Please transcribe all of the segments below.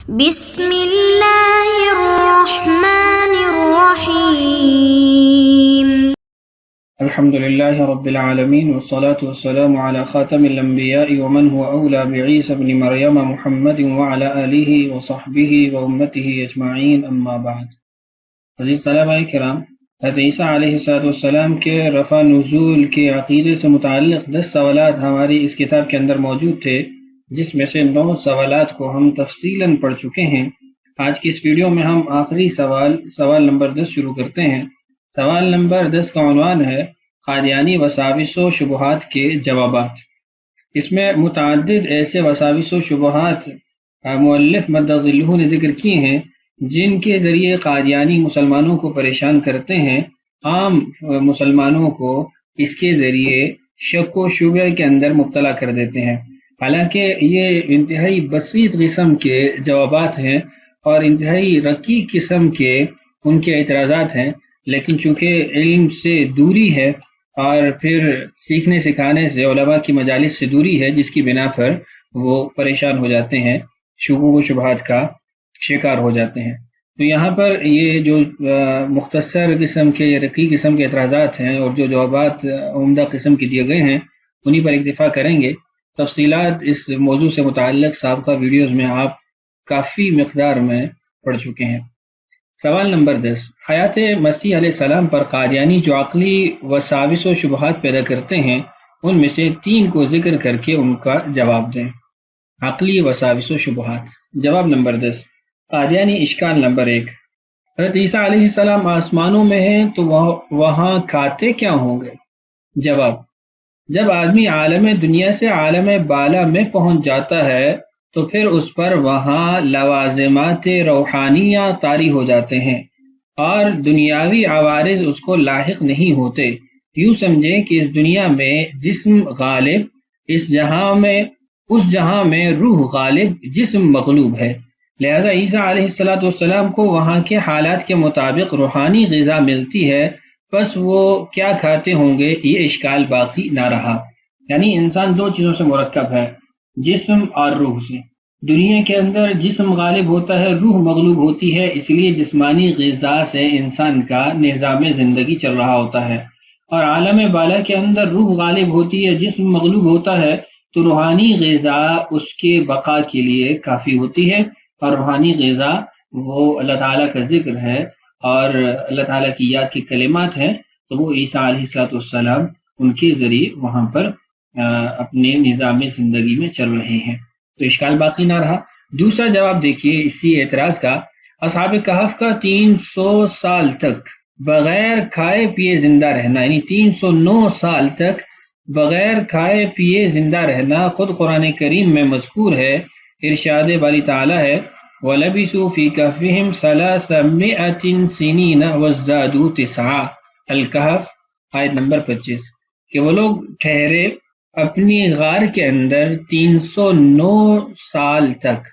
بسم اللہ الرحمن الرحیم۔ الحمد لله رب العالمين والصلاة والسلام على خاتم الأنبياء ومن هو أولى بعيسى بن مريم محمد وعلى آله وصحبه وأمته أجمعين أما بعد۔ عزیز طلباء کرام، حضرت عیسیٰ علیہ السلام کے رفع نزول کے عقیدے سے متعلق 10 سوالات ہماری اس کتاب کے اندر موجود تھے، جس میں سے 9 سوالات کو ہم تفصیلاً پڑھ چکے ہیں۔ آج کی اس ویڈیو میں ہم آخری سوال نمبر 10 شروع کرتے ہیں۔ سوال نمبر 10 کا عنوان ہے قادیانی وساوس و شبہات کے جوابات۔ اس میں متعدد ایسے وساوس و شبہات مؤلف مدظلہ نے ذکر کیے ہیں جن کے ذریعے قادیانی مسلمانوں کو پریشان کرتے ہیں۔ عام مسلمانوں کو اس کے ذریعے شک و شبہ کے اندر مبتلا کر دیتے ہیں، حالانکہ یہ انتہائی بسیط قسم کے جوابات ہیں اور انتہائی رقیق قسم کے ان کے اعتراضات ہیں، لیکن چونکہ علم سے دوری ہے اور پھر سیکھنے سکھانے سے علماء کی مجالس سے دوری ہے، جس کی بنا پر وہ پریشان ہو جاتے ہیں، شکوک و شبہات کا شکار ہو جاتے ہیں۔ تو یہاں پر یہ جو مختصر قسم کے یا رقیق قسم کے اعتراضات ہیں اور جو جوابات عمدہ قسم کے دیے گئے ہیں، انہی پر اکتفا کریں گے۔ تفصیلات اس موضوع سے متعلق سابقہ ویڈیوز میں آپ کافی مقدار میں پڑھ چکے ہیں۔ سوال نمبر 10، حیات مسیح علیہ السلام پر قادیانی جو عقلی وساوس و شبہات پیدا کرتے ہیں، ان میں سے 3 کو ذکر کر کے ان کا جواب دیں۔ عقلی وساوس و شبہات۔ جواب نمبر 10، قادیانی اشکال نمبر 1، حضرت عیسیٰ علیہ السلام آسمانوں میں ہیں تو وہاں کھاتے کیا ہوں گے؟ جواب، جب آدمی عالم دنیا سے عالم بالا میں پہنچ جاتا ہے تو پھر اس پر وہاں لوازمات روحانیہ طاری ہو جاتے ہیں اور دنیاوی عوارض اس کو لاحق نہیں ہوتے۔ یوں سمجھیں کہ اس دنیا میں جسم غالب، اس جہاں میں روح غالب، جسم مغلوب ہے۔ لہذا عیسیٰ علیہ السلام کو وہاں کے حالات کے مطابق روحانی غذا ملتی ہے، بس وہ کیا کھاتے ہوں گے، یہ اشکال باقی نہ رہا۔ یعنی انسان 2 چیزوں سے مرکب ہے، جسم اور روح سے۔ دنیا کے اندر جسم غالب ہوتا ہے، روح مغلوب ہوتی ہے، اس لیے جسمانی غذا سے انسان کا نظام زندگی چل رہا ہوتا ہے، اور عالم بالا کے اندر روح غالب ہوتی ہے، جسم مغلوب ہوتا ہے، تو روحانی غذا اس کے بقا کے لیے کافی ہوتی ہے، اور روحانی غذا وہ اللہ تعالیٰ کا ذکر ہے اور اللہ تعالیٰ کی یاد کے کلمات ہیں، تو وہ عیسیٰ علیہ السلام ان کے ذریعے وہاں پر اپنے نظام زندگی میں چل رہے ہیں، تو اشکال باقی نہ رہا۔ دوسرا جواب دیکھیے اسی اعتراض کا، اصحاب کہف کا 300 سال تک بغیر کھائے پیے زندہ رہنا، یعنی 309 سال تک بغیر کھائے پیے زندہ رہنا خود قرآن کریم میں مذکور ہے۔ ارشاد باری تعالیٰ ہے وَلَبِثُوا فِي كَهْفِهِمْ 300 سِنِينَ وَازْدَادُوا 9، الکہف آیت نمبر 25، کہ وہ لوگ ٹھہرے اپنی غار کے اندر 309 سال تک،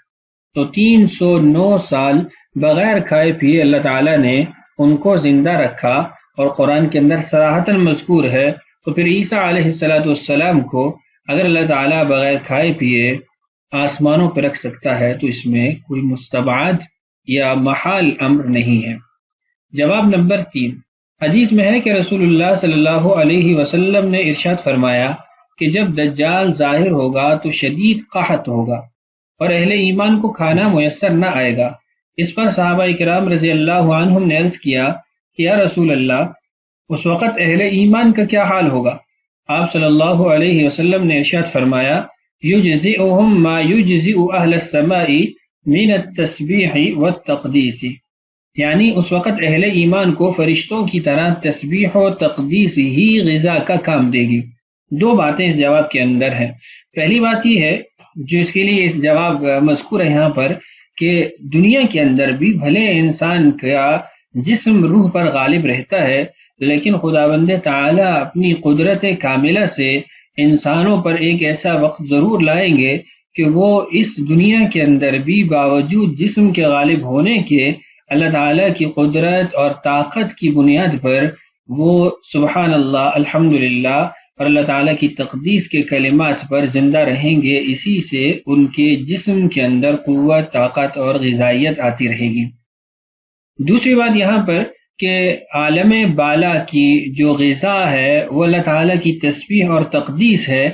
تو 309 سال بغیر کھائے پیے اللہ تعالیٰ نے ان کو زندہ رکھا، اور قرآن کے اندر صراحتاً مذکور ہے۔ تو پھر عیسیٰ علیہ السلام کو اگر اللہ تعالیٰ بغیر کھائے پیے آسمانوں پہ رکھ سکتا ہے تو اس میں کوئی مستبعد یا محال امر نہیں ہے۔ جواب نمبر 3، حدیث میں ہے کہ رسول اللہ صلی اللہ علیہ وسلم نے ارشاد فرمایا کہ جب دجال ظاہر ہوگا تو شدید قحط ہوگا اور اہل ایمان کو کھانا میسر نہ آئے گا۔ اس پر صحابہ کرام رضی اللہ عنہم نے عرض کیا کہ یا رسول اللہ، اس وقت اہل ایمان کا کیا حال ہوگا؟ آپ صلی اللہ علیہ وسلم نے ارشاد فرمایا یجزئہم ما یجزئ اہل السماء من التسبیح والتقدیس، یعنی اس وقت اہل ایمان کو فرشتوں کی طرح تسبیح و تقدیس ہی غذا کا کام دے گی۔ 2 باتیں اس جواب کے اندر ہیں۔ پہلی بات یہ ہے جو اس کے لیے اس جواب مذکور ہے یہاں پر، کہ دنیا کے اندر بھی بھلے انسان کا جسم روح پر غالب رہتا ہے، لیکن خداوند تعالی اپنی قدرت کاملہ سے انسانوں پر ایک ایسا وقت ضرور لائیں گے کہ وہ اس دنیا کے اندر بھی باوجود جسم کے غالب ہونے کے اللہ تعالیٰ کی قدرت اور طاقت کی بنیاد پر وہ سبحان اللہ، الحمدللہ اور اللہ تعالیٰ کی تقدیس کے کلمات پر زندہ رہیں گے، اسی سے ان کے جسم کے اندر قوت، طاقت اور غذائیت آتی رہے گی۔ دوسری بات یہاں پر کہ عالم بالا کی جو غذا ہے وہ اللہ تعالیٰ کی تسبیح اور تقدیس ہے،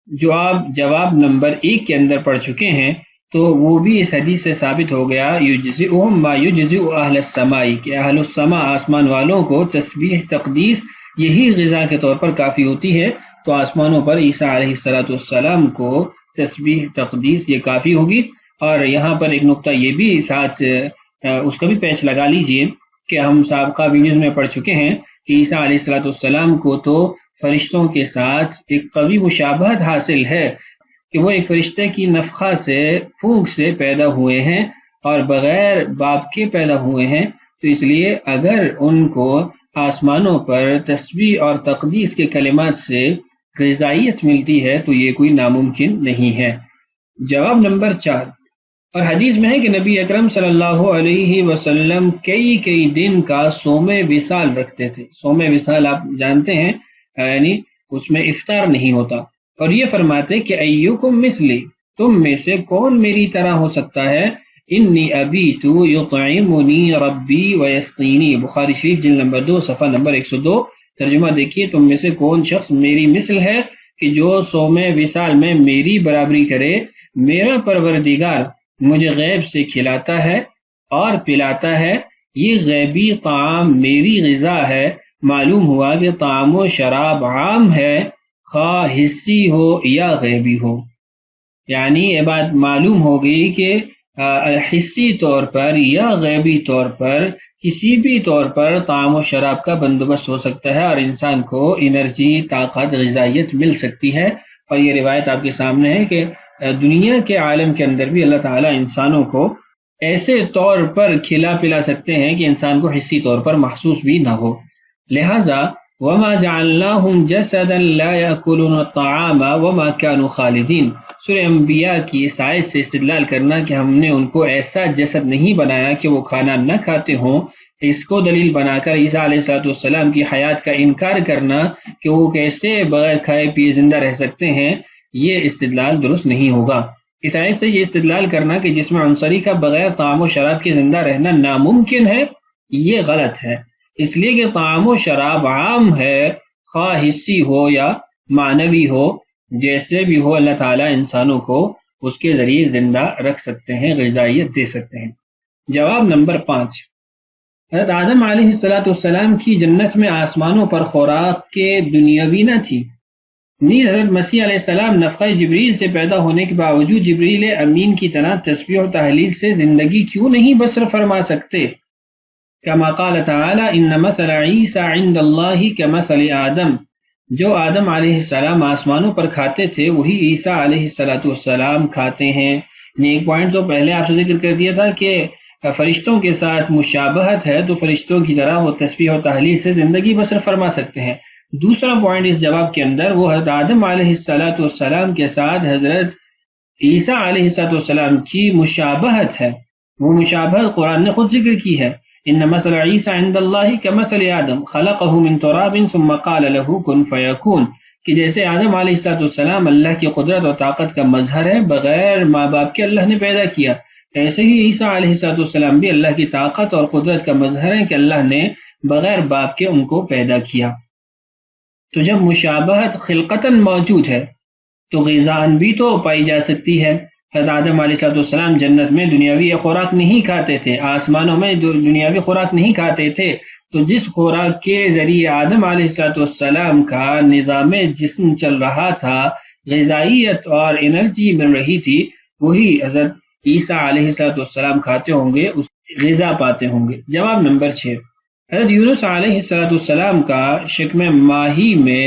جو آپ جواب نمبر 1 کے اندر پڑھ چکے ہیں، تو وہ بھی اس حدیث سے ثابت ہو گیا یجزئہم ما یجزئ اہل السماء، کہ اہل السماء آسمان والوں کو تسبیح تقدیس یہی غذا کے طور پر کافی ہوتی ہے، تو آسمانوں پر عیسیٰ علیہ السلام کو تسبیح تقدیس یہ کافی ہوگی۔ اور یہاں پر ایک نقطہ یہ بھی ساتھ اس کا بھی پیچ لگا لیجئے کہ ہم سابقہ ویڈیوز میں پڑھ چکے ہیں کہ عیسیٰ علیہ السلام کو تو فرشتوں کے ساتھ ایک قوی مشابہت حاصل ہے کہ وہ ایک فرشتے کی نفخہ سے، پھونک سے پیدا ہوئے ہیں اور بغیر باپ کے پیدا ہوئے ہیں، تو اس لیے اگر ان کو آسمانوں پر تسبیح اور تقدیس کے کلمات سے غذائیت ملتی ہے تو یہ کوئی ناممکن نہیں ہے۔ جواب نمبر 4، اور حدیث میں ہے کہ نبی اکرم صلی اللہ علیہ وسلم کئی دن کا صوم وصال رکھتے تھے۔ صوم وصال آپ جانتے ہیں، یعنی اس میں افطار نہیں ہوتا، اور یہ فرماتے کہ ایکم مثلی، تم میں سے کون میری طرح ہو سکتا ہے، انی ابیت یطعمنی ربی ویسقینی، بخاری شریف جلد نمبر 2 صفحہ نمبر 102۔ ترجمہ دیکھیے، تم میں سے کون شخص میری مثل ہے کہ جو صوم وصال میں میری برابری کرے، میرا پروردگار مجھے غیب سے کھلاتا ہے اور پلاتا ہے، یہ غیبی طعام میری غذا ہے۔ معلوم ہوا کہ طعام و شراب عام ہے، خواہ حصی ہو یا غیبی ہو، یعنی یہ بات معلوم ہو گئی کہ حصی طور پر یا غیبی طور پر کسی بھی طور پر طعام و شراب کا بندوبست ہو سکتا ہے اور انسان کو انرجی، طاقت، غذائیت مل سکتی ہے۔ اور یہ روایت آپ کے سامنے ہے کہ دنیا کے عالم کے اندر بھی اللہ تعالیٰ انسانوں کو ایسے طور پر کھلا پلا سکتے ہیں کہ انسان کو حصی طور پر محسوس بھی نہ ہو۔ لہذا وما جعلناہم جسدا لا یاکلون الطعام وما كانوا خالدین، سورہ انبیاء کی اس آیت سے استدلال کرنا کہ ہم نے ان کو ایسا جسد نہیں بنایا کہ وہ کھانا نہ کھاتے ہوں، اس کو دلیل بنا کر عیسیٰ علیہ السلام کی حیات کا انکار کرنا کہ وہ کیسے بغیر کھائے پیے زندہ رہ سکتے ہیں، یہ استدلال درست نہیں ہوگا۔ اس آیت سے یہ استدلال کرنا کہ جسم عنصری کا بغیر طعام و شراب کے زندہ رہنا ناممکن ہے، یہ غلط ہے، اس لیے کہ طعام و شراب عام ہے، خواہ حصی ہو یا معنوی ہو، جیسے بھی ہو اللہ تعالیٰ انسانوں کو اس کے ذریعے زندہ رکھ سکتے ہیں، غذائیت دے سکتے ہیں۔ جواب نمبر 5، حضرت آدم علیہ السلام کی جنت میں آسمانوں پر خوراک کے دنیاوی نہ تھی، نیز حضرت مسیح علیہ السلام نفخہ جبریل سے پیدا ہونے کے باوجود جبریل امین کی طرح تسبیح و تحلیل سے زندگی کیوں نہیں بسر فرما سکتے؟ کما قال تعالی ان مثل عیسی عند اللہ کمثل آدم، جو آدم علیہ السلام آسمانوں پر کھاتے تھے وہی عیسیٰ علیہ السلام کھاتے ہیں۔ ایک پوائنٹ تو پہلے آپ سے ذکر کر دیا تھا کہ فرشتوں کے ساتھ مشابہت ہے، تو فرشتوں کی طرح وہ تسبیح و تحلیل سے زندگی بسر فرما سکتے ہیں۔ دوسرا پوائنٹ اس جواب کے اندر وہ حضرت آدم علیہ السلام کے ساتھ حضرت عیسیٰ علیہ السلام کی مشابہت ہے، وہ مشابہت قرآن نے خود ذکر کی ہے، ان مثل عیسی عند اللہ کمثل آدم خلقہ من تراب ثم قال له کن فیکون، کہ جیسے آدم علیہ السلام اللہ کی قدرت اور طاقت کا مظہر ہے، بغیر ماں باپ کے اللہ نے پیدا کیا، ایسے ہی عیسیٰ علیہ السلام بھی اللہ کی طاقت اور قدرت کا مظہر ہے کہ اللہ نے بغیر باپ کے ان کو پیدا کیا۔ تو جب مشابہت خلقتاً موجود ہے تو غذاً بھی تو پائی جا سکتی ہے۔ حضرت آدم علیہ السلام جنت میں دنیاوی خوراک نہیں کھاتے تھے، آسمانوں میں دنیاوی خوراک نہیں کھاتے تھے، تو جس خوراک کے ذریعے آدم علیہ السلام کا نظام جسم چل رہا تھا، غذائیت اور انرجی مل رہی تھی، وہی حضرت عیسیٰ علیہ السلام کھاتے ہوں گے، اس غذا پاتے ہوں گے۔ جواب نمبر 6، حضرت یونس علیہ السلام کا شکم ماہی میں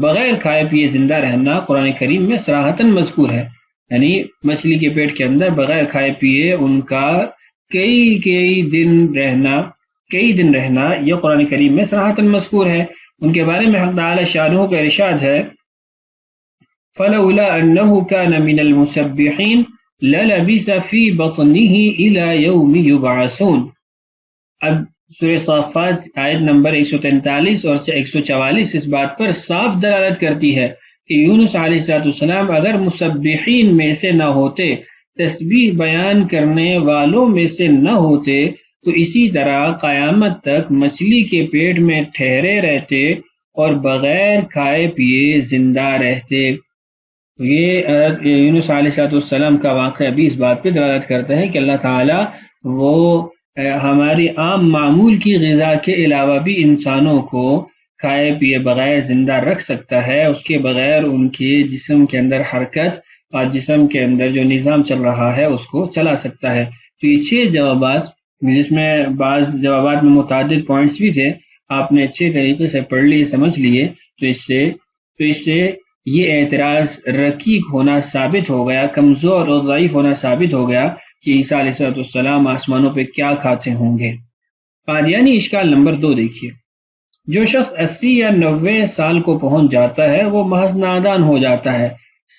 بغیر کھائے پیے زندہ رہنا قرآن کریم میں صراحتاً مذکور ہے، یعنی مچھلی کے پیٹ کے اندر بغیر کھائے پیے ان کا کئی دن رہنا یہ قرآن کریم میں صراحتاً مذکور ہے۔ ان کے بارے میں حق تعالی شانہ کا ارشاد ہے فَلَوْلَا أَنَّهُ كَانَ مِنَ الْمُسَبِّحِينَ لَلَبِثَ فِي بَطْنِهِ إِلَى يَوْمِ يُبْعَثُونَ۔ اب سورہ صافات آیت نمبر 143 اور 144 اس بات پر صاف دلالت کرتی ہے کہ یونس علیہ السلام اگر مسبحین میں سے نہ ہوتے، تسبیح بیان کرنے والوں میں سے نہ ہوتے، تو اسی طرح قیامت تک مچھلی کے پیٹ میں ٹھہرے رہتے اور بغیر کھائے پیے زندہ رہتے۔ یہ یونس علیہ السلام کا واقعہ بھی اس بات پہ دلالت کرتا ہے کہ اللہ تعالیٰ وہ ہماری عام معمول کی غذا کے علاوہ بھی انسانوں کو کھائے پیے بغیر زندہ رکھ سکتا ہے، اس کے بغیر ان کے جسم کے اندر حرکت اور جسم کے اندر جو نظام چل رہا ہے اس کو چلا سکتا ہے۔ تو یہ 6 جوابات، جس میں بعض جوابات میں متعدد پوائنٹس بھی تھے، آپ نے اچھے طریقے سے پڑھ لیے، سمجھ لیے، تو اس سے یہ اعتراض رقیق ہونا ثابت ہو گیا، کمزور اور ضعیف ہونا ثابت ہو گیا کہ عیسیٰ علیہ السلام آسمانوں پہ کیا کھاتے ہوں گے۔ قادیانی اشکال نمبر 2 دیکھیے، جو شخص 80 یا 90 سال کو پہنچ جاتا ہے وہ محض نادان ہو جاتا ہے،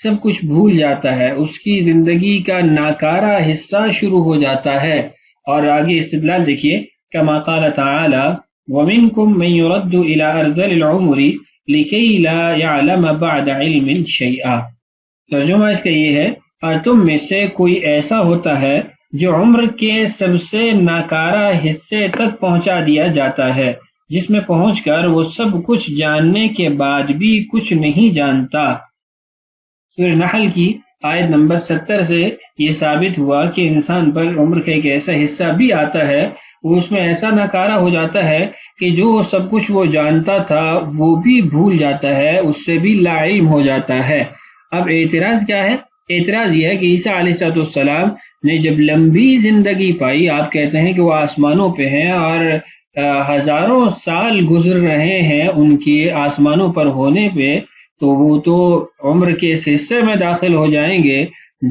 سب کچھ بھول جاتا ہے، اس کی زندگی کا ناکارہ حصہ شروع ہو جاتا ہے۔ اور آگے استدلال دیکھیے، کما قال تعالی وَمِنْكُمْ مَنْ يُرَدُّ إِلَىٰ أَرْذَلِ الْعُمُرِ لِكَيْ لَا يَعْلَمَ بَعْدَ عِلْمٍ شَيْئًا۔ ترجمہ اس کا یہ ہے، اور تم میں سے کوئی ایسا ہوتا ہے جو عمر کے سب سے ناکارہ حصے تک پہنچا دیا جاتا ہے، جس میں پہنچ کر وہ سب کچھ جاننے کے بعد بھی کچھ نہیں جانتا۔ سورہ نحل کی آیت نمبر 70 سے یہ ثابت ہوا کہ انسان پر عمر کا ایک ایسا حصہ بھی آتا ہے، وہ اس میں ایسا ناکارہ ہو جاتا ہے کہ جو سب کچھ وہ جانتا تھا وہ بھی بھول جاتا ہے، اس سے بھی لا علم ہو جاتا ہے۔ اب اعتراض کیا ہے؟ اعتراض یہ ہے کہ عیسیٰ علیہ السلام نے جب لمبی زندگی پائی، آپ کہتے ہیں کہ وہ آسمانوں پہ ہیں اور ہزاروں سال گزر رہے ہیں ان کے آسمانوں پر ہونے پہ، تو وہ تو عمر کے اس حصے میں داخل ہو جائیں گے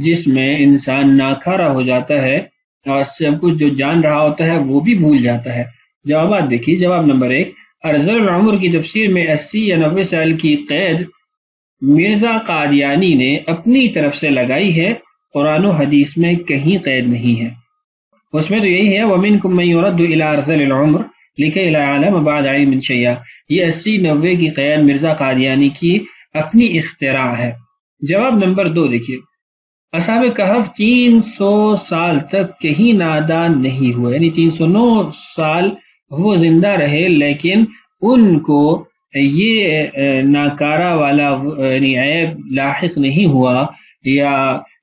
جس میں انسان ناکارہ ہو جاتا ہے اور سب کچھ جو جان رہا ہوتا ہے وہ بھی بھول جاتا ہے۔ جوابات دیکھیے، جواب نمبر 1، ارذل العمر کی تفسیر میں 80 یا 90 سال کی قید مرزا قادیانی نے اپنی طرف سے لگائی ہے، قرآن و حدیث میں کہیں قید نہیں ہے۔ اس میں تو یہی ہے وَمِنْكُمْ مَنْ يُرَدُّ إِلَىٰ أَرْذَلِ الْعُمْرِ لِكَيْ لَا يَعْلَمَ بَعْدَ عِلْمٍ شَيْئًا۔ یہ 80-90 کی قید مرزا قادیانی کی اپنی اختراع ہے۔ جواب نمبر 2 دیکھیے، اصحاب کہف 300 سال تک کہیں نادان نہیں ہوئے، یعنی 309 سال وہ زندہ رہے، لیکن ان کو یہ ناکارہ والا یعنی عیب لاحق نہیں ہوا، یا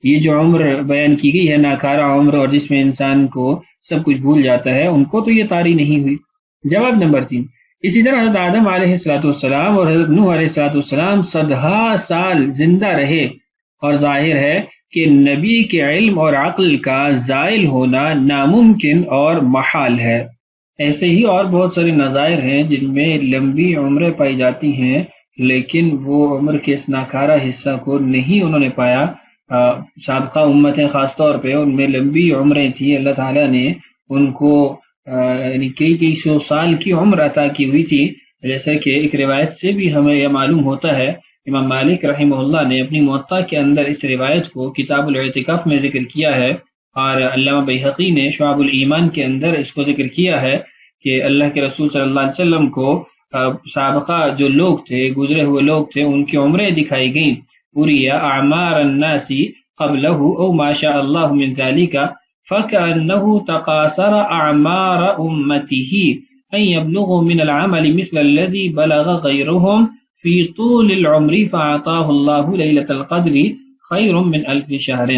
یہ جو عمر بیان کی گئی ہے ناکارہ عمر اور جس میں انسان کو سب کچھ بھول جاتا ہے، ان کو تو یہ طاری نہیں ہوئی۔ جواب نمبر 3، اسی طرح حضرت آدم علیہ السلام اور حضرت نوح علیہ السلام 100 سال زندہ رہے، اور ظاہر ہے کہ نبی کے علم اور عقل کا زائل ہونا ناممکن اور محال ہے۔ ایسے ہی اور بہت سارے نظائر ہیں جن میں لمبی عمریں پائی جاتی ہیں، لیکن وہ عمر کے اس ناکارہ حصہ کو نہیں انہوں نے پایا۔ سابقہ امتیں خاص طور پہ ان میں لمبی عمریں تھیں، اللہ تعالیٰ نے ان کو یعنی کئی سو سال کی عمر عطا کی ہوئی تھی، جیسا کہ ایک روایت سے بھی ہمیں یہ معلوم ہوتا ہے۔ امام مالک رحمہ اللہ نے اپنی موطا کے اندر اس روایت کو کتاب الاعتکاف میں ذکر کیا ہے، اور علامہ بیہقی نے شعب الایمان کے اندر اس کو ذکر کیا ہے کہ اللہ کے رسول صلی اللہ علیہ وسلم کو سابقہ جو لوگ تھے، گزرے ہوئے لوگ تھے، ان کی عمریں دکھائی گئیں، پوری اعمار الناس قبلہ او ما شاء اللہ من ذلک فکأنہ تقاصر اعمار امتہ ان یبلغوا من العمل مثل الذی بلغ غیرہم فی طول العمر فاعطاہ اللہ لیلۃ القدر خیر من الف شہر۔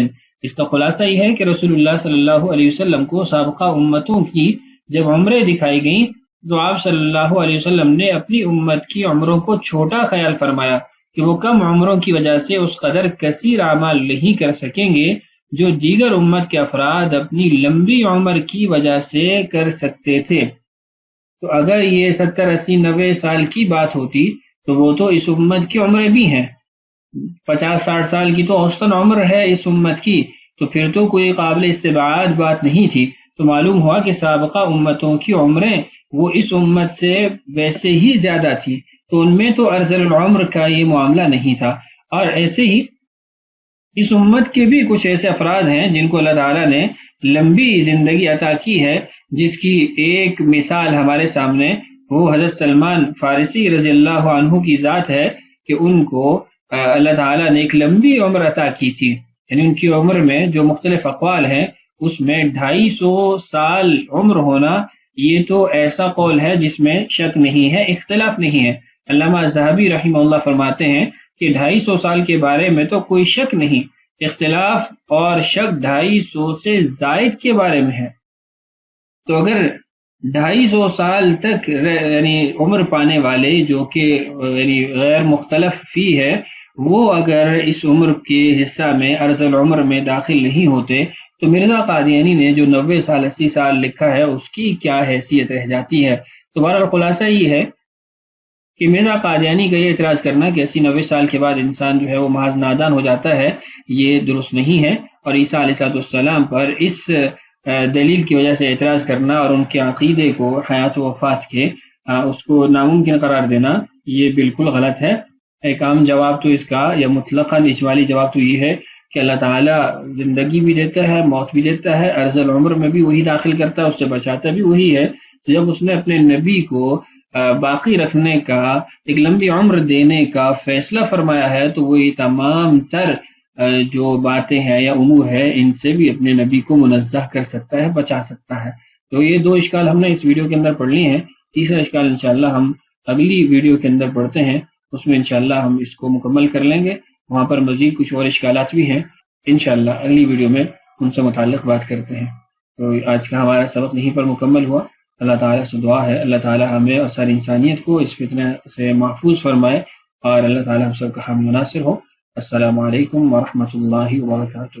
اس کا خلاصہ یہ ہے کہ رسول اللہ صلی اللہ علیہ وسلم کو سابقہ امتوں کی جب عمریں دکھائی گئیں تو آپ صلی اللہ علیہ وسلم نے اپنی امت کی عمروں کو چھوٹا خیال فرمایا کہ وہ کم عمروں کی وجہ سے اس قدر کثیر اعمال نہیں کر سکیں گے جو دیگر امت کے افراد اپنی لمبی عمر کی وجہ سے کر سکتے تھے۔ تو اگر یہ 70 80 90 سال کی بات ہوتی تو وہ تو اس امت کی عمریں بھی ہیں، 50 60 سال کی تو اوسطاً عمر ہے اس امت کی، تو پھر تو کوئی قابل استبعاد بات نہیں تھی۔ تو معلوم ہوا کہ سابقہ امتوں کی عمریں وہ اس امت سے ویسے ہی زیادہ تھی، تو ان میں تو ارذل العمر کا یہ معاملہ نہیں تھا۔ اور ایسے ہی اس امت کے بھی کچھ ایسے افراد ہیں جن کو اللہ تعالیٰ نے لمبی زندگی عطا کی ہے، جس کی ایک مثال ہمارے سامنے وہ حضرت سلمان فارسی رضی اللہ عنہ کی ذات ہے کہ ان کو اللہ تعالیٰ نے ایک لمبی عمر عطا کی تھی. یعنی ان کی عمر میں جو مختلف اقوال ہیں اس میں 250 سال عمر ہونا، یہ تو ایسا قول ہے جس میں شک نہیں ہے، اختلاف نہیں ہے. علامہ ذہبی رحمہ اللہ فرماتے ہیں کہ 250 سال کے بارے میں تو کوئی شک نہیں، اختلاف اور شک 250 سے زائد کے بارے میں ہے. تو اگر 250 سال تک یعنی عمر پانے والے جو کہ یعنی غیر مختلف فی ہے، وہ اگر اس عمر کے حصہ میں ارض العمر میں داخل نہیں ہوتے تو مرزا قادیانی نے جو 90 سال 80 سال لکھا ہے اس کی کیا حیثیت رہ جاتی ہے. تو بہرحال خلاصہ یہ ہے کہ مرزا قادیانی کا یہ اعتراض کرنا کہ 80-90 سال کے بعد انسان جو ہے وہ محض نادان ہو جاتا ہے، یہ درست نہیں ہے. اور عیسیٰ علیہ السلام پر اس دلیل کی وجہ سے اعتراض کرنا اور ان کے عقیدے کو حیات و وفات کے اس کو ناممکن قرار دینا یہ بالکل غلط ہے. ایک عام جواب تو اس کا یا مطلقاً اجمالی جواب تو یہ ہے کہ اللہ تعالیٰ زندگی بھی دیتا ہے، موت بھی دیتا ہے، ارض العمر میں بھی وہی داخل کرتا ہے، اس سے بچاتا بھی وہی ہے. تو جب اس نے اپنے نبی کو باقی رکھنے کا، ایک لمبی عمر دینے کا فیصلہ فرمایا ہے تو وہ یہ تمام تر جو باتیں ہیں یا امور ہے ان سے بھی اپنے نبی کو منزہ کر سکتا ہے، بچا سکتا ہے. تو یہ 2 اشکال ہم نے اس ویڈیو کے اندر پڑھ لی ہیں. تیسرا اشکال انشاءاللہ ہم اگلی ویڈیو کے اندر پڑھتے ہیں، اس میں انشاءاللہ ہم اس کو مکمل کر لیں گے. وہاں پر مزید کچھ اور اشکالات بھی ہیں، انشاءاللہ اگلی ویڈیو میں ان سے متعلق بات کرتے ہیں. تو آج کا ہمارا سبق یہیں پر مکمل ہوا. اللہ تعالیٰ سے دعا ہے اللہ تعالیٰ ہمیں اور ساری انسانیت کو اس فتنہ سے محفوظ فرمائے اور اللہ تعالیٰ ہم سب کا حامی ناصر ہو. السلام علیکم ورحمۃ اللہ وبرکاتہ.